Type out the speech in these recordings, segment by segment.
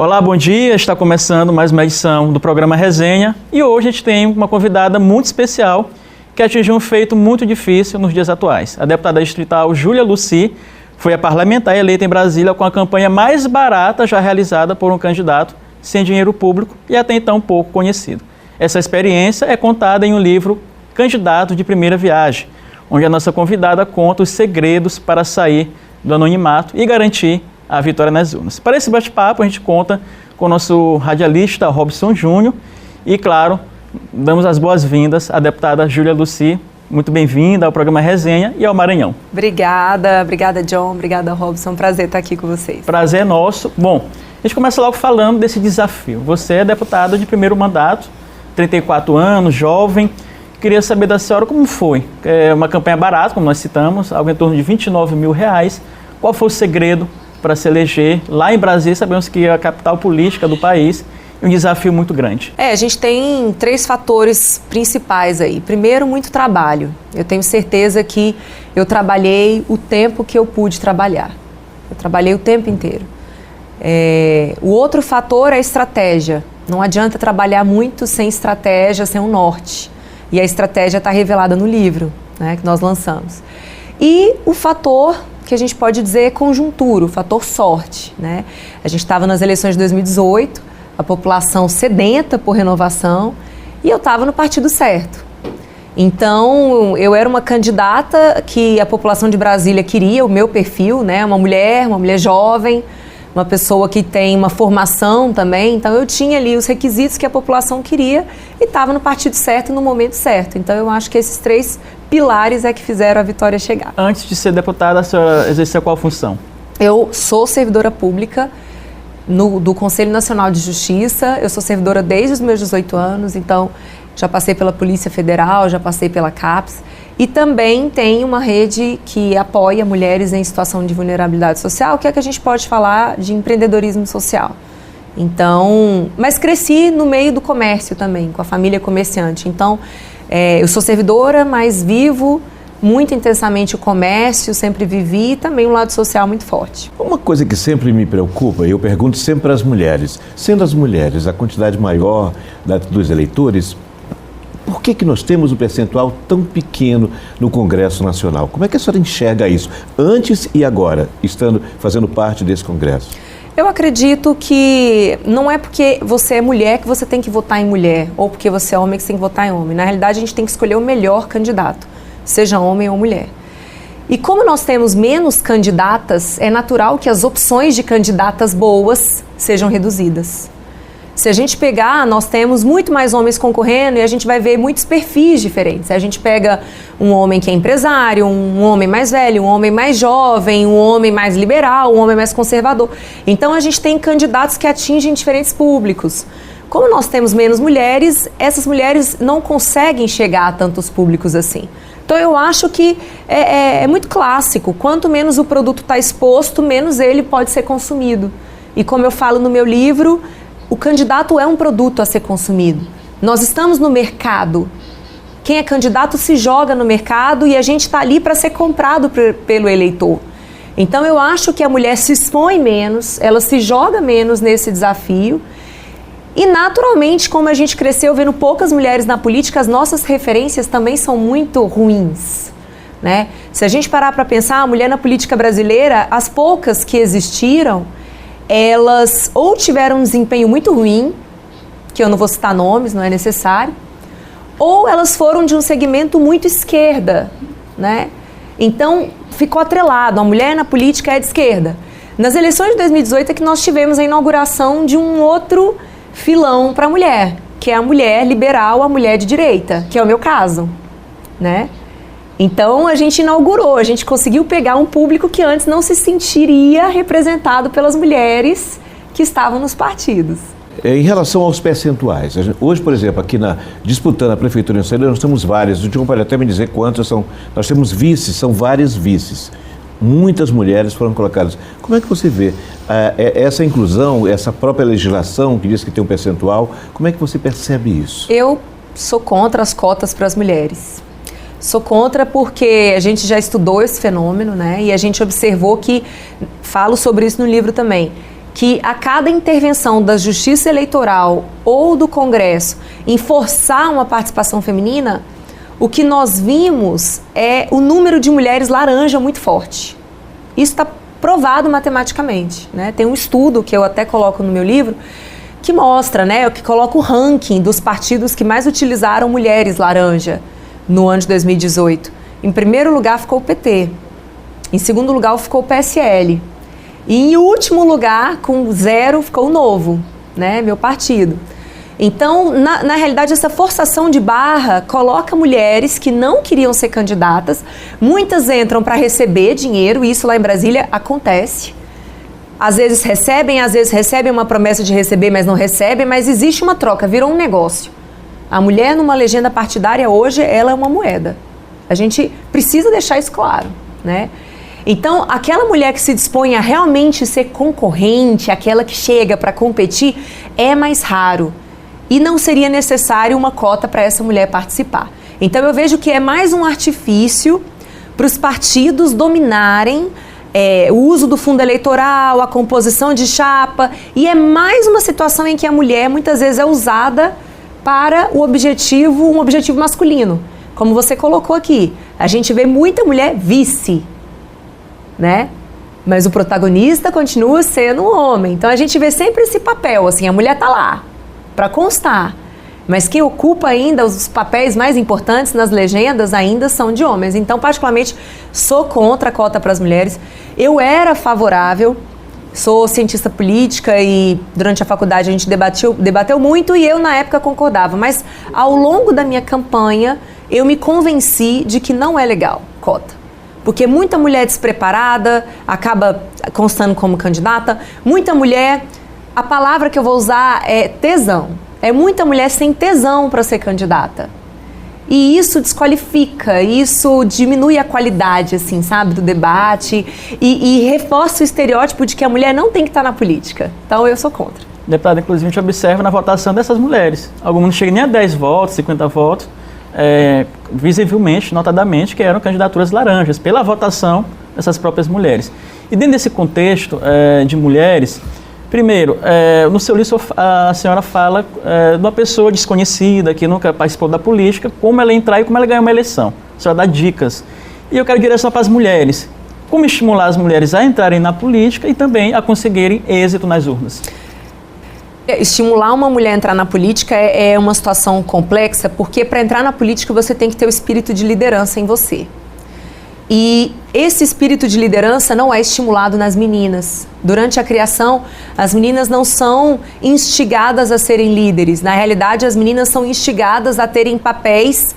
Olá, bom dia. Está começando mais uma edição do programa Resenha e hoje a gente tem uma convidada muito especial que atingiu um feito muito difícil nos dias atuais. A deputada distrital Júlia Lucy foi a parlamentar eleita em Brasília com a campanha mais barata já realizada por um candidato sem dinheiro público e até então pouco conhecido. Essa experiência é contada em um livro Candidato de Primeira Viagem, onde a nossa convidada conta os segredos para sair do anonimato e garantir a vitória nas urnas. Para esse bate-papo, a gente conta com o nosso radialista Robson Júnior e, claro, damos as boas-vindas à deputada Júlia Lucy. Muito bem-vinda ao programa Resenha e ao Maranhão. Obrigada John, obrigada Robson, prazer estar aqui com vocês. Prazer é nosso. Bom, a gente começa logo falando desse desafio. Você é deputada de primeiro mandato, 34 anos, jovem. Queria saber da senhora como foi. É uma campanha barata, como nós citamos, algo em torno de R$29 mil. Qual foi o segredo para se eleger lá em Brasília? Sabemos que é a capital política do país e um desafio muito grande. A gente tem 3 fatores principais aí. Primeiro, muito trabalho. Eu tenho certeza que eu trabalhei o tempo que eu pude trabalhar. Eu trabalhei o tempo inteiro. O outro fator é a estratégia. Não adianta trabalhar muito sem estratégia, sem um norte. E a estratégia está revelada no livro, né, que nós lançamos. E o fator que a gente pode dizer é conjuntura, o fator sorte, né? A gente estava nas eleições de 2018, a população sedenta por renovação, e eu estava no partido certo. Então, eu era uma candidata que a população de Brasília queria, o meu perfil, né? Uma mulher jovem, uma pessoa que tem uma formação também. Então, eu tinha ali os requisitos que a população queria e estava no partido certo, no momento certo. Então, eu acho que esses 3 pilares é que fizeram a vitória chegar. Antes de ser deputada, a senhora exercia qual função? Eu sou servidora pública do Conselho Nacional de Justiça. Eu sou servidora desde os meus 18 anos, então já passei pela Polícia Federal, já passei pela CAPES. E também tem uma rede que apoia mulheres em situação de vulnerabilidade social, que é que a gente pode falar de empreendedorismo social. Então, mas cresci no meio do comércio também, com a família comerciante. Então, eu sou servidora, mas vivo muito intensamente o comércio, sempre vivi, e também um lado social muito forte. Uma coisa que sempre me preocupa, e eu pergunto sempre para as mulheres, sendo as mulheres a quantidade maior dos eleitores, por que nós temos um percentual tão pequeno no Congresso Nacional? Como é que a senhora enxerga isso, antes e agora, fazendo parte desse Congresso? Eu acredito que não é porque você é mulher que você tem que votar em mulher, ou porque você é homem que você tem que votar em homem. Na realidade, a gente tem que escolher o melhor candidato, seja homem ou mulher. E como nós temos menos candidatas, é natural que as opções de candidatas boas sejam reduzidas. Se a gente pegar, nós temos muito mais homens concorrendo e a gente vai ver muitos perfis diferentes. A gente pega um homem que é empresário, um homem mais velho, um homem mais jovem, um homem mais liberal, um homem mais conservador. Então a gente tem candidatos que atingem diferentes públicos. Como nós temos menos mulheres, essas mulheres não conseguem chegar a tantos públicos assim. Então eu acho que é muito clássico. Quanto menos o produto está exposto, menos ele pode ser consumido. E como eu falo no meu livro, o candidato é um produto a ser consumido. Nós estamos no mercado. Quem é candidato se joga no mercado e a gente está ali para ser comprado pelo eleitor. Então eu acho que a mulher se expõe menos, ela se joga menos nesse desafio. E naturalmente, como a gente cresceu vendo poucas mulheres na política, as nossas referências também são muito ruins, né? Se a gente parar para pensar, a mulher na política brasileira, as poucas que existiram, elas ou tiveram um desempenho muito ruim, que eu não vou citar nomes, não é necessário, ou elas foram de um segmento muito esquerda, né? Então, ficou atrelado, a mulher na política é de esquerda. Nas eleições de 2018 é que nós tivemos a inauguração de um outro filão para a mulher, que é a mulher liberal, a mulher de direita, que é o meu caso, né? Então, a gente inaugurou, a gente conseguiu pegar um público que antes não se sentiria representado pelas mulheres que estavam nos partidos. Em relação aos percentuais, hoje, por exemplo, aqui disputando a Prefeitura em Brasília, nós temos várias, o John pode até me dizer quantas são, nós temos vices, são várias vices. Muitas mulheres foram colocadas. Como é que você vê essa inclusão, essa própria legislação que diz que tem um percentual, como é que você percebe isso? Eu sou contra as cotas para as mulheres. Sou contra porque a gente já estudou esse fenômeno, né? E a gente observou que, falo sobre isso no livro também, que a cada intervenção da Justiça Eleitoral ou do Congresso em forçar uma participação feminina, o que nós vimos é o número de mulheres laranja muito forte. Isso está provado matematicamente, né? Tem um estudo que eu até coloco no meu livro que mostra, né, que coloca o ranking dos partidos que mais utilizaram mulheres laranja no ano de 2018. Em primeiro lugar ficou o PT, em segundo lugar ficou o PSL e em último lugar, com 0, ficou o Novo, né, meu partido. Então, na realidade, essa forçação de barra coloca mulheres que não queriam ser candidatas, muitas entram para receber dinheiro, isso lá em Brasília acontece. Às vezes recebem uma promessa de receber, mas não recebem, mas existe uma troca, virou um negócio. A mulher numa legenda partidária hoje, ela é uma moeda. A gente precisa deixar isso claro, né? Então, aquela mulher que se dispõe a realmente ser concorrente, aquela que chega para competir, é mais raro. E não seria necessário uma cota para essa mulher participar. Então, eu vejo que é mais um artifício para os partidos dominarem o uso do fundo eleitoral, a composição de chapa, e é mais uma situação em que a mulher muitas vezes é usada para um objetivo masculino. Como você colocou aqui, a gente vê muita mulher vice, né? Mas o protagonista continua sendo um homem. Então a gente vê sempre esse papel, assim, a mulher tá lá para constar, mas quem ocupa ainda os papéis mais importantes nas legendas ainda são de homens. Então, particularmente, sou contra a cota para as mulheres. Eu era favorável, sou cientista política e durante a faculdade a gente debateu muito e eu na época concordava, mas ao longo da minha campanha eu me convenci de que não é legal cota. Porque muita mulher despreparada acaba constando como candidata, muita mulher, a palavra que eu vou usar é tesão. É muita mulher sem tesão para ser candidata. E isso desqualifica, isso diminui a qualidade, assim, sabe, do debate e reforça o estereótipo de que a mulher não tem que estar na política. Então, eu sou contra. Deputada, inclusive, a gente observa na votação dessas mulheres. Algumas não chegam nem a 10 votos, 50 votos, visivelmente, notadamente, que eram candidaturas laranjas, pela votação dessas próprias mulheres. E dentro desse contexto de mulheres, primeiro, no seu livro a senhora fala de uma pessoa desconhecida que nunca participou da política, como ela entrar e como ela ganhar uma eleição. A senhora dá dicas. E eu quero direcionar para as mulheres. Como estimular as mulheres a entrarem na política e também a conseguirem êxito nas urnas? Estimular uma mulher a entrar na política é uma situação complexa, porque para entrar na política você tem que ter o espírito de liderança em você. E esse espírito de liderança não é estimulado nas meninas. Durante a criação, as meninas não são instigadas a serem líderes. Na realidade, as meninas são instigadas a terem papéis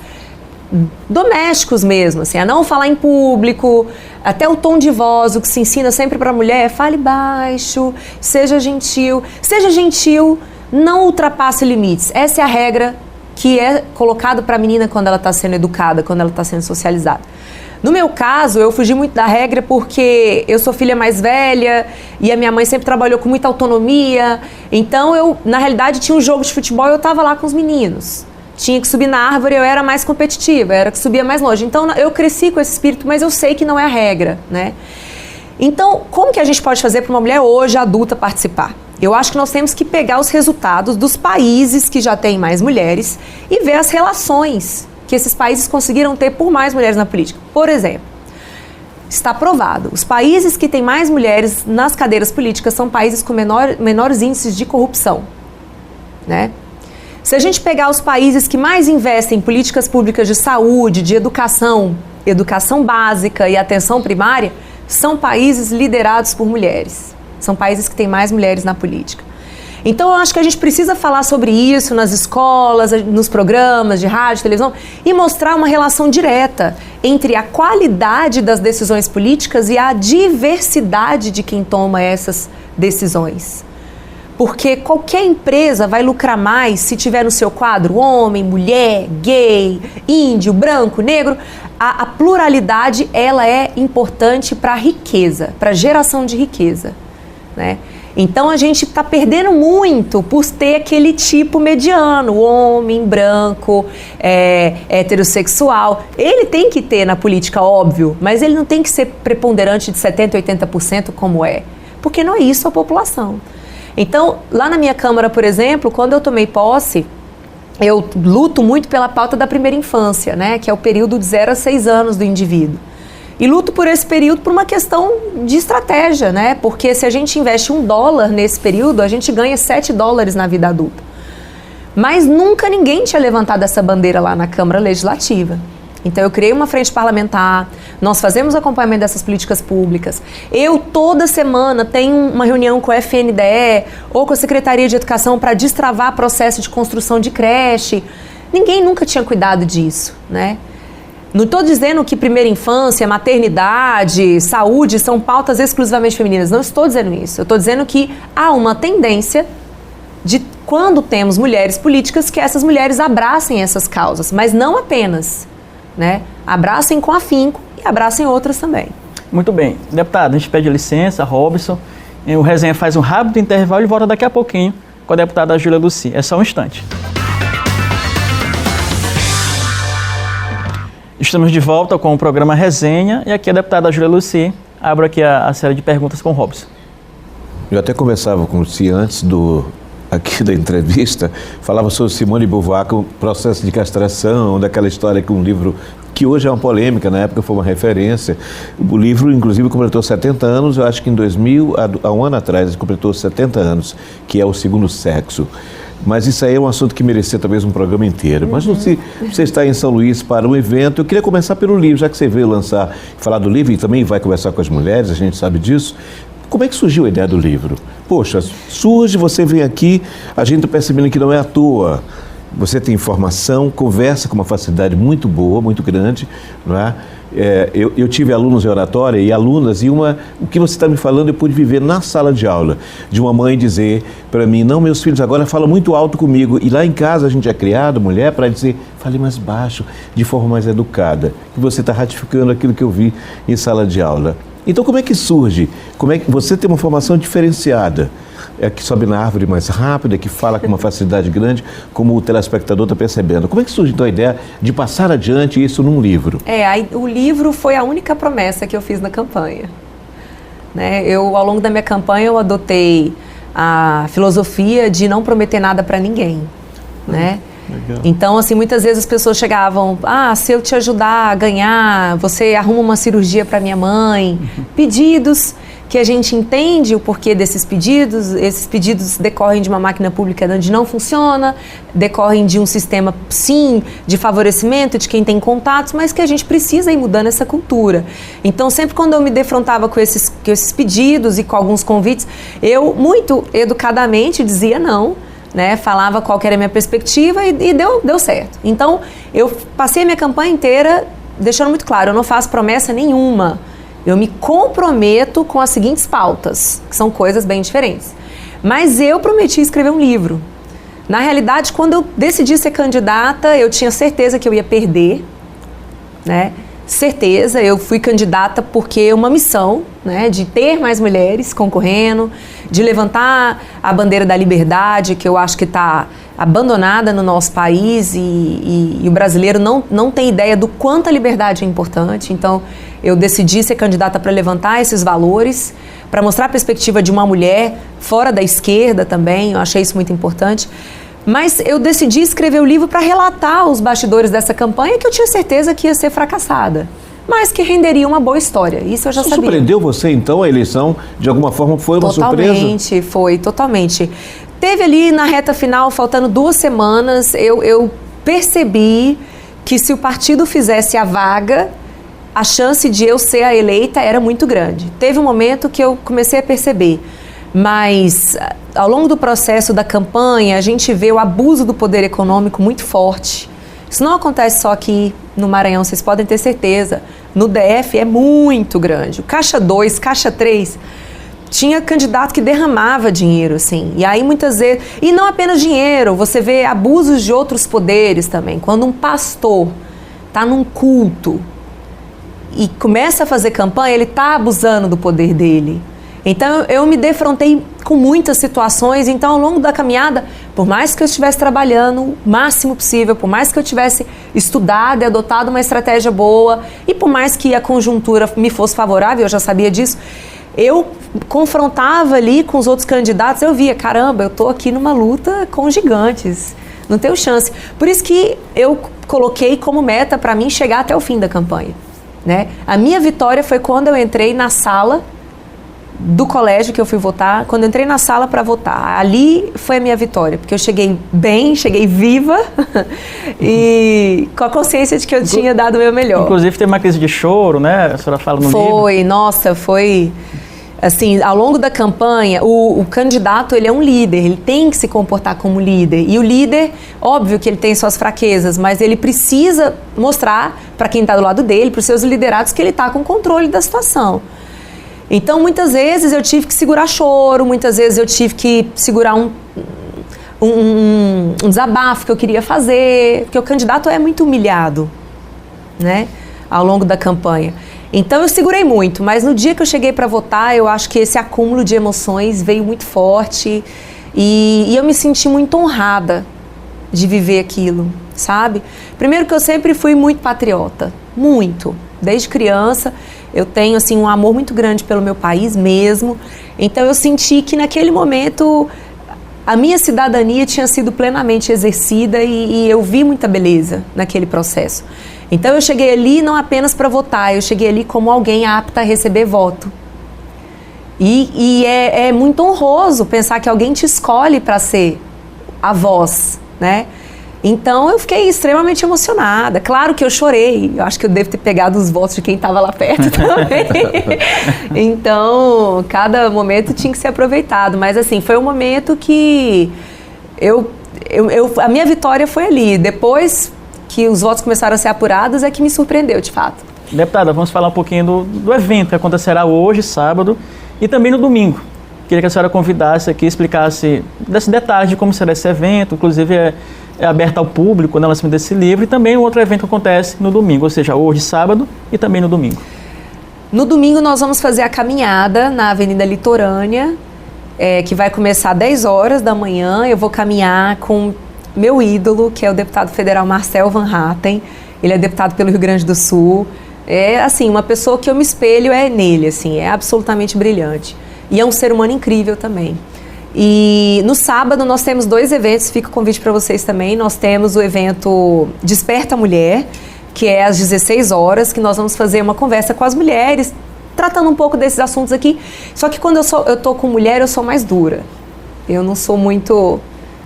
domésticos mesmo, assim, a não falar em público, até o tom de voz, o que se ensina sempre para a mulher é fale baixo, seja gentil. Seja gentil, não ultrapasse limites. Essa é a regra que é colocada para a menina quando ela está sendo educada, quando ela está sendo socializada. No meu caso, eu fugi muito da regra porque eu sou filha mais velha e a minha mãe sempre trabalhou com muita autonomia. Então, eu, na realidade, tinha um jogo de futebol e eu estava lá com os meninos. Tinha que subir na árvore, eu era mais competitiva, era que subia mais longe. Então, eu cresci com esse espírito, mas eu sei que não é a regra, né? Então, como que a gente pode fazer para uma mulher hoje adulta participar? Eu acho que nós temos que pegar os resultados dos países que já têm mais mulheres e ver as relações que esses países conseguiram ter por mais mulheres na política. Por exemplo, está provado, os países que têm mais mulheres nas cadeiras políticas são países com menores índices de corrupção, né? Se a gente pegar os países que mais investem em políticas públicas de saúde, de educação básica e atenção primária, são países liderados por mulheres. São países que têm mais mulheres na política. Então, eu acho que a gente precisa falar sobre isso nas escolas, nos programas de rádio, televisão, e mostrar uma relação direta entre a qualidade das decisões políticas e a diversidade de quem toma essas decisões. Porque qualquer empresa vai lucrar mais se tiver no seu quadro homem, mulher, gay, índio, branco, negro. A pluralidade, ela é importante para a riqueza, para a geração de riqueza, né? Então a gente está perdendo muito por ter aquele tipo mediano, homem, branco, heterossexual. Ele tem que ter na política, óbvio, mas ele não tem que ser preponderante de 70%, 80% como é. Porque não é isso a população. Então, lá na minha Câmara, por exemplo, quando eu tomei posse, eu luto muito pela pauta da primeira infância, né, que é o período de 0 a 6 anos do indivíduo. E luto por esse período por uma questão de estratégia, né, porque se a gente investe $1 nesse período, a gente ganha $7 na vida adulta. Mas nunca ninguém tinha levantado essa bandeira lá na Câmara Legislativa. Então eu criei uma frente parlamentar, nós fazemos acompanhamento dessas políticas públicas. Eu toda semana tenho uma reunião com a FNDE ou com a Secretaria de Educação para destravar processo de construção de creche. Ninguém nunca tinha cuidado disso, né? Não estou dizendo que primeira infância, maternidade, saúde são pautas exclusivamente femininas, não estou dizendo isso. Eu estou dizendo que há uma tendência de quando temos mulheres políticas que essas mulheres abracem essas causas, mas não apenas. Né? Abracem com afinco e abracem outras também. Muito bem. Deputado, a gente pede licença, Robson. O Resenha faz um rápido intervalo e volta daqui a pouquinho com a deputada Júlia Lucy. É só um instante. Estamos de volta com o programa Resenha e aqui a deputada Júlia Lucy abre aqui a série de perguntas com o Robson. Eu até conversava com o Lucy antes aqui da entrevista, falava sobre Simone de Beauvoir, com o processo de castração, daquela história com um livro que hoje é uma polêmica, na época foi uma referência. O livro, inclusive, completou 70 anos, eu acho que em 2000, há um ano atrás, ele completou 70 anos, que é O Segundo Sexo. Mas isso aí é um assunto que merecia talvez um programa inteiro. Mas Lucy, você está em São Luís para um evento, eu queria começar pelo livro, já que você veio falar do livro e também vai conversar com as mulheres, a gente sabe disso. Como é que surgiu a ideia do livro? Poxa, surge, você vem aqui, a gente está percebendo que não é à toa. Você tem informação, conversa com uma facilidade muito boa, muito grande, não é? Eu tive alunos em oratória e alunas, e o que você está me falando eu pude viver na sala de aula, de uma mãe dizer para mim, não, meus filhos agora falam muito alto comigo, e lá em casa a gente é criado, mulher, para dizer, fale mais baixo, de forma mais educada, e você está ratificando aquilo que eu vi em sala de aula. Então, como é que surge? Como é que você tem uma formação diferenciada? Que sobe na árvore mais rápida, que fala com uma facilidade grande, como o telespectador está percebendo. Como é que surge, então, a ideia de passar adiante isso num livro? O livro foi a única promessa que eu fiz na campanha. Né? Ao longo da minha campanha, eu adotei a filosofia de não prometer nada para ninguém. Né? Legal. Então, assim, muitas vezes as pessoas chegavam, se eu te ajudar a ganhar, você arruma uma cirurgia para minha mãe. Pedidos que a gente entende o porquê desses pedidos. Esses pedidos decorrem de uma máquina pública onde não funciona, decorrem de um sistema, sim, de favorecimento de quem tem contatos, mas que a gente precisa ir mudando essa cultura. Então, sempre quando eu me defrontava com esses pedidos e com alguns convites, eu, muito educadamente, dizia não. Né, falava qual que era a minha perspectiva e deu certo. Então, eu passei a minha campanha inteira deixando muito claro, eu não faço promessa nenhuma. Eu me comprometo com as seguintes pautas, que são coisas bem diferentes. Mas eu prometi escrever um livro. Na realidade, quando eu decidi ser candidata, eu tinha certeza que eu ia perder, né? Certeza, eu fui candidata porque uma missão, né, de ter mais mulheres concorrendo, de levantar a bandeira da liberdade, que eu acho que está abandonada no nosso país e o brasileiro não tem ideia do quanto a liberdade é importante. Então, eu decidi ser candidata para levantar esses valores, para mostrar a perspectiva de uma mulher fora da esquerda também, eu achei isso muito importante. Mas eu decidi escrever o livro para relatar os bastidores dessa campanha que eu tinha certeza que ia ser fracassada, mas que renderia uma boa história. Isso eu já sabia. Surpreendeu você, então, a eleição? De alguma forma foi uma surpresa? Totalmente, foi, totalmente. Teve ali na reta final, faltando 2 semanas, eu percebi que se o partido fizesse a vaga, a chance de eu ser a eleita era muito grande. Teve um momento que eu comecei a perceber. Mas, ao longo do processo da campanha, a gente vê o abuso do poder econômico muito forte. Isso não acontece só aqui no Maranhão, vocês podem ter certeza. No DF é muito grande. O Caixa 2, Caixa 3, tinha candidato que derramava dinheiro, assim. E aí, muitas vezes... E não apenas dinheiro, você vê abusos de outros poderes também. Quando um pastor está num culto e começa a fazer campanha, ele está abusando do poder dele. Então, eu me defrontei com muitas situações. Então, ao longo da caminhada, por mais que eu estivesse trabalhando o máximo possível, por mais que eu tivesse estudado e adotado uma estratégia boa, e por mais que a conjuntura me fosse favorável, eu já sabia disso, eu confrontava ali com os outros candidatos, eu via, caramba, eu tô aqui numa luta com gigantes, não tenho chance. Por isso que eu coloquei como meta para mim chegar até o fim da campanha, né? A minha vitória foi quando eu entrei na sala do colégio que eu fui votar, quando eu entrei na sala para votar. Ali foi a minha vitória, porque eu cheguei bem, cheguei viva e com a consciência de que eu tinha dado o meu melhor. Inclusive teve uma crise de choro, né? A senhora fala no livro. Foi, nossa, foi... Assim, ao longo da campanha, o candidato, ele é um líder, ele tem que se comportar como líder. E o líder, óbvio que ele tem suas fraquezas, mas ele precisa mostrar para quem está do lado dele, para os seus liderados, que ele está com controle da situação. Então, muitas vezes eu tive que segurar choro, muitas vezes eu tive que segurar um desabafo que eu queria fazer, porque o candidato é muito humilhado, né, ao longo da campanha. Então eu segurei muito, mas no dia que eu cheguei para votar, eu acho que esse acúmulo de emoções veio muito forte e eu me senti muito honrada de viver aquilo, sabe? Primeiro que eu sempre fui muito patriota, muito. Desde criança eu tenho assim um amor muito grande pelo meu país mesmo, então eu senti que naquele momento a minha cidadania tinha sido plenamente exercida e eu vi muita beleza naquele processo. Então eu cheguei ali não apenas para votar, eu cheguei ali como alguém apta a receber voto. E é muito honroso pensar que alguém te escolhe para ser a voz, né? Então eu fiquei extremamente emocionada. Claro que eu chorei, eu acho que eu devo ter pegado os votos de quem estava lá perto também. Então cada momento tinha que ser aproveitado, mas assim, foi um momento que a minha vitória foi ali. Depois que os votos começaram a ser apurados, é que me surpreendeu, de fato. Deputada, vamos falar um pouquinho do evento que acontecerá hoje, sábado, e também no domingo. Queria que a senhora convidasse aqui, explicasse desses detalhes de como será esse evento, inclusive é aberto ao público, né, o lançamento desse livro, e também um outro evento que acontece no domingo, ou seja, hoje, sábado, e também no domingo. No domingo nós vamos fazer a caminhada na Avenida Litorânea, que vai começar às 10 horas da manhã. Eu vou caminhar com meu ídolo, que é o deputado federal Marcel Van Hatten. Ele é deputado pelo Rio Grande do Sul. É, assim, uma pessoa que eu me espelho nele, assim, é absolutamente brilhante. E é um ser humano incrível também. E no sábado nós temos 2 eventos, fica o convite para vocês também. Nós temos o evento Desperta Mulher, que é às 16 horas, que nós vamos fazer uma conversa com as mulheres, tratando um pouco desses assuntos aqui. Só que quando eu tô com mulher, eu sou mais dura. Eu não sou muito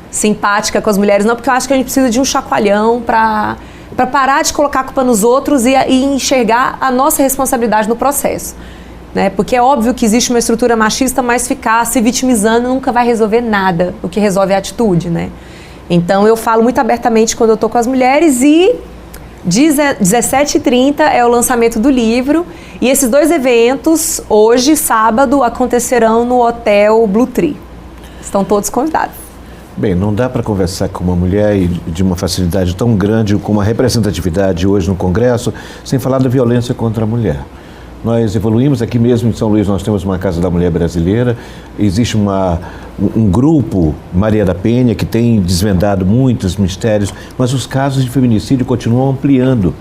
simpática com as mulheres, não, porque eu acho que a gente precisa de um chacoalhão para parar de colocar a culpa nos outros e enxergar a nossa responsabilidade no processo, né? Porque é óbvio que existe uma estrutura machista, mas ficar se vitimizando nunca vai resolver nada. O que resolve é a atitude, né? Então eu falo muito abertamente quando eu estou com as mulheres e 17h30 é o lançamento do livro. E esses 2 eventos, hoje, sábado, acontecerão no Hotel Blue Tree. Estão todos convidados. Bem, não dá para conversar com uma mulher de uma facilidade tão grande como a representatividade hoje no Congresso, sem falar da violência contra a mulher. Nós evoluímos aqui mesmo em São Luís, nós temos uma Casa da Mulher Brasileira, existe um grupo, Maria da Penha, que tem desvendado muitos mistérios, mas os casos de feminicídio continuam ampliando.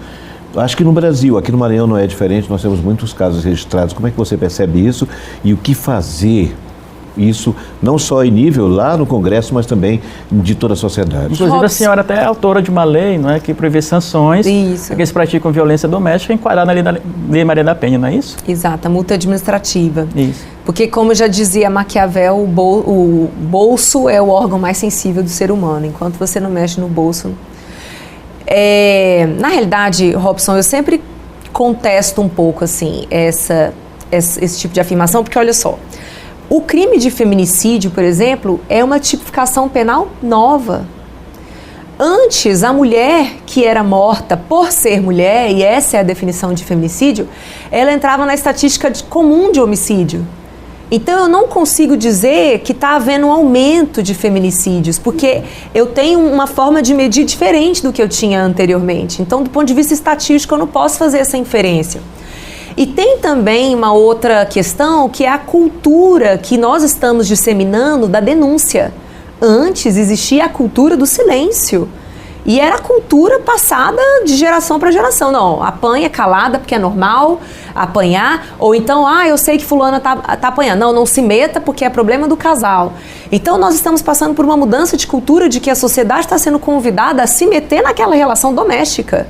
Acho que no Brasil, aqui no Maranhão não é diferente, nós temos muitos casos registrados. Como é que você percebe isso e o que fazer? Isso não só em nível lá no Congresso, mas também de toda a sociedade. Inclusive a senhora até é autora de uma lei, não é, que prevê sanções a quem se praticam violência doméstica, enquadrada na Lei Maria da Penha, não é isso? Exato, a multa administrativa. Isso. Porque, como já dizia Maquiavel, o bolso é o órgão mais sensível do ser humano. Enquanto você não mexe no bolso... Na realidade, Robson, eu sempre contesto um pouco assim, esse tipo de afirmação, porque olha só, o crime de feminicídio, por exemplo, é uma tipificação penal nova. Antes, a mulher que era morta por ser mulher, e essa é a definição de feminicídio, ela entrava na estatística comum de homicídio. Então eu não consigo dizer que está havendo um aumento de feminicídios, porque eu tenho uma forma de medir diferente do que eu tinha anteriormente. Então, do ponto de vista estatístico, eu não posso fazer essa inferência. E tem também uma outra questão, que é a cultura que nós estamos disseminando da denúncia. Antes existia a cultura do silêncio. E era a cultura passada de geração para geração. Não, apanha calada porque é normal apanhar. Ou então, eu sei que fulana tá apanhando. Não se meta porque é problema do casal. Então nós estamos passando por uma mudança de cultura de que a sociedade está sendo convidada a se meter naquela relação doméstica.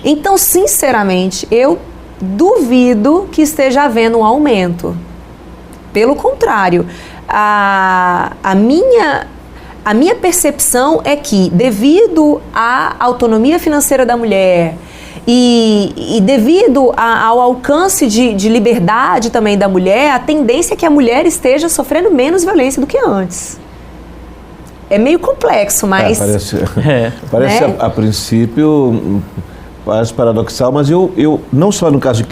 Então, sinceramente, eu duvido que esteja havendo um aumento. Pelo contrário, a minha percepção é que, devido à autonomia financeira da mulher e devido ao alcance de liberdade também da mulher, a tendência é que a mulher esteja sofrendo menos violência do que antes. É meio complexo, mas... Parece né? a princípio... Parece paradoxal, mas eu não só no caso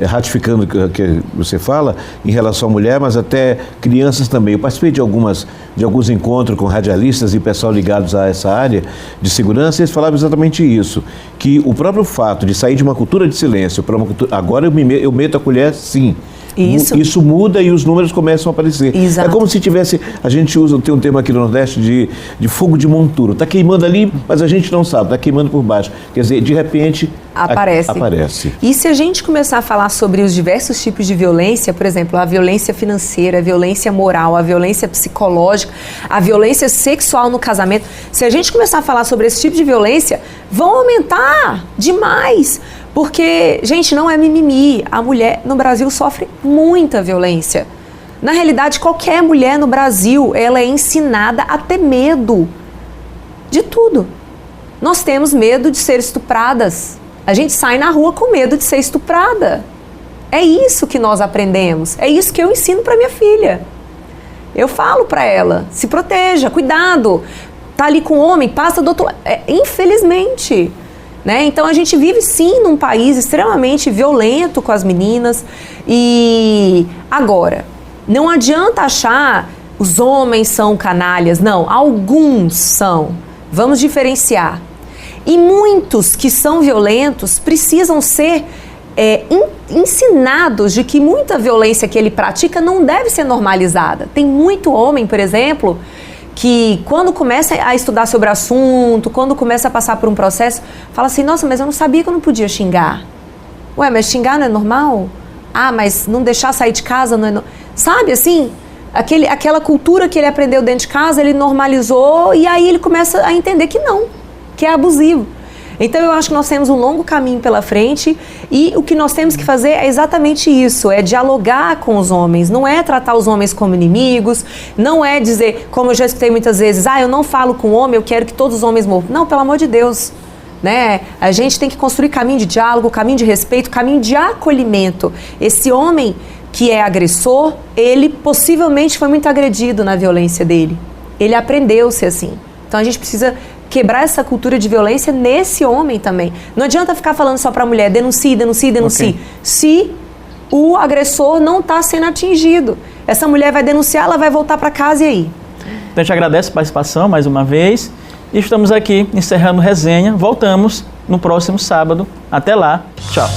ratificando o que você fala em relação à mulher, mas até crianças também. Eu participei de alguns encontros com radialistas e pessoal ligados a essa área de segurança, e eles falavam exatamente isso, que o próprio fato de sair de uma cultura de silêncio para uma cultura... Agora eu meto a colher, sim. Isso muda e os números começam a aparecer. Exato. É como se tivesse, a gente tem um termo aqui no Nordeste de fogo de montura. Está queimando ali, mas a gente não sabe, está queimando por baixo. Quer dizer, de repente aparece. E se a gente começar a falar sobre os diversos tipos de violência, por exemplo, a violência financeira, a violência moral, a violência psicológica, a violência sexual no casamento, se a gente começar a falar sobre esse tipo de violência, vão aumentar demais. Porque, gente, não é mimimi. A mulher no Brasil sofre muita violência. Na realidade, qualquer mulher no Brasil, ela é ensinada a ter medo de tudo. Nós temos medo de ser estupradas. A gente sai na rua com medo de ser estuprada. É isso que nós aprendemos. É isso que eu ensino para minha filha. Eu falo para ela, se proteja, cuidado. Tá ali com homem, passa do outro lado. Infelizmente... Né? Então a gente vive sim num país extremamente violento com as meninas. E agora, não adianta achar os homens são canalhas, não, alguns são. Vamos diferenciar. E muitos que são violentos precisam ser ensinados de que muita violência que ele pratica não deve ser normalizada. Tem muito homem, por exemplo, que quando começa a estudar sobre o assunto, quando começa a passar por um processo, fala assim, nossa, mas eu não sabia que eu não podia xingar. Ué, mas xingar não é normal? Mas não deixar sair de casa não é normal? Sabe, assim, aquela cultura que ele aprendeu dentro de casa, ele normalizou e aí ele começa a entender que não, que é abusivo. Então eu acho que nós temos um longo caminho pela frente e o que nós temos que fazer é exatamente isso, é dialogar com os homens, não é tratar os homens como inimigos, não é dizer, como eu já escutei muitas vezes, eu não falo com homem, eu quero que todos os homens morram. Não, pelo amor de Deus, né? A gente tem que construir caminho de diálogo, caminho de respeito, caminho de acolhimento. Esse homem que é agressor, ele possivelmente foi muito agredido na violência dele, ele aprendeu a ser assim. Então a gente precisa quebrar essa cultura de violência nesse homem também. Não adianta ficar falando só para a mulher, denuncie. Okay. Se o agressor não está sendo atingido. Essa mulher vai denunciar, ela vai voltar para casa e aí? Então a gente agradece a participação mais uma vez. E estamos aqui encerrando resenha. Voltamos no próximo sábado. Até lá. Tchau.